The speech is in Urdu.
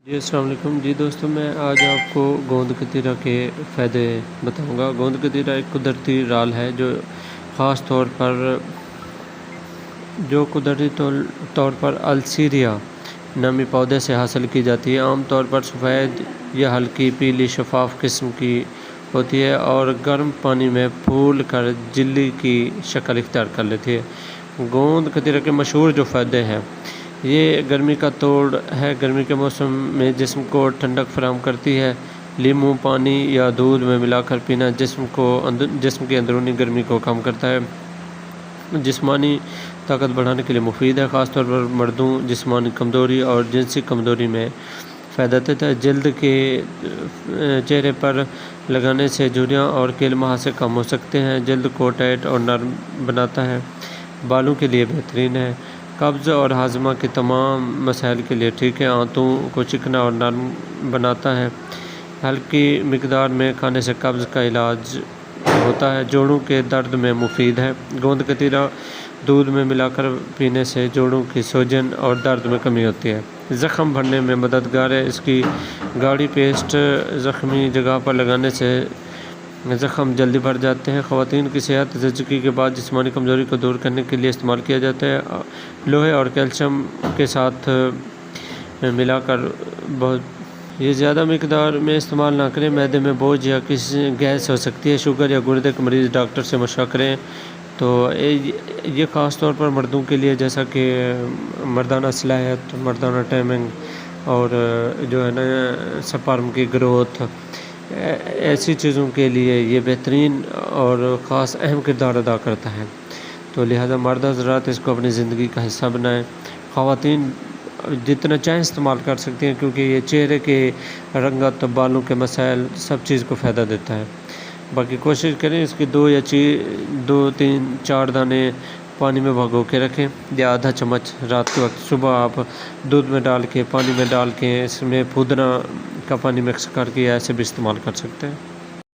جی السلام علیکم جی دوستوں، میں آج آپ کو گوند کتیرا کے فائدے بتاؤں گا۔ گوند کتیرا ایک قدرتی رال ہے جو قدرتی طور پر السیریا نامی پودے سے حاصل کی جاتی ہے۔ عام طور پر سفید یا ہلکی پیلی شفاف قسم کی ہوتی ہے اور گرم پانی میں پھول کر جلی کی شکل اختیار کر لیتی ہے۔ گوند کتیرا کے مشہور جو فائدے ہیں، یہ گرمی کا توڑ ہے۔ گرمی کے موسم میں جسم کو ٹھنڈک فراہم کرتی ہے۔ لیموں پانی یا دودھ میں ملا کر پینا جسم کی اندرونی گرمی کو کم کرتا ہے۔ جسمانی طاقت بڑھانے کے لیے مفید ہے، خاص طور پر مردوں، جسمانی کمزوری اور جنسی کمزوری میں فائدہ دیتا ہے۔ جلد کے چہرے پر لگانے سے جھریاں اور کیل مہاسے کم ہو سکتے ہیں۔ جلد کو ٹائٹ اور نرم بناتا ہے۔ بالوں کے لیے بہترین ہے۔ قبض اور ہاضمہ کے تمام مسائل کے لیے ٹھیک ہے۔ آنتوں کو چکنا اور نرم بناتا ہے۔ ہلکی مقدار میں کھانے سے قبض کا علاج ہوتا ہے۔ جوڑوں کے درد میں مفید ہے۔ گوند کتیرا دودھ میں ملا کر پینے سے جوڑوں کی سوجن اور درد میں کمی ہوتی ہے۔ زخم بھرنے میں مددگار ہے۔ اس کی گاڑھی پیسٹ زخمی جگہ پر لگانے سے زخم جلدی بھر جاتے ہیں۔ خواتین کی صحت زچگی کے بعد جسمانی کمزوری کو دور کرنے کے لیے استعمال کیا جاتا ہے۔ لوہے اور کیلشیم کے ساتھ ملا کر یہ زیادہ مقدار میں استعمال نہ کریں، معدے میں بوجھ یا کسی گیس ہو سکتی ہے۔ شوگر یا گردے کے مریض ڈاکٹر سے مشورہ کریں۔ تو یہ خاص طور پر مردوں کے لیے، جیسا کہ مردانہ صلاحیت، مردانہ ٹائمنگ اور جو ہے نا سپرم کی گروتھ، ایسی چیزوں کے لیے یہ بہترین اور خاص اہم کردار ادا کرتا ہے۔ تو لہذا مرد حضرات اس کو اپنی زندگی کا حصہ بنائیں۔ خواتین جتنا چاہیں استعمال کر سکتی ہیں، کیونکہ یہ چہرے کے رنگت، بالوں کے مسائل، سب چیز کو فائدہ دیتا ہے۔ باقی کوشش کریں اس کی 2 3 4 دانے پانی میں بھگو کے رکھیں، یا آدھا چمچ رات کے وقت۔ صبح آپ دودھ میں ڈال کے، پانی میں ڈال کے، اس میں پودنا کا پانی مکس کر کے ایسے بھی استعمال کر سکتے ہیں۔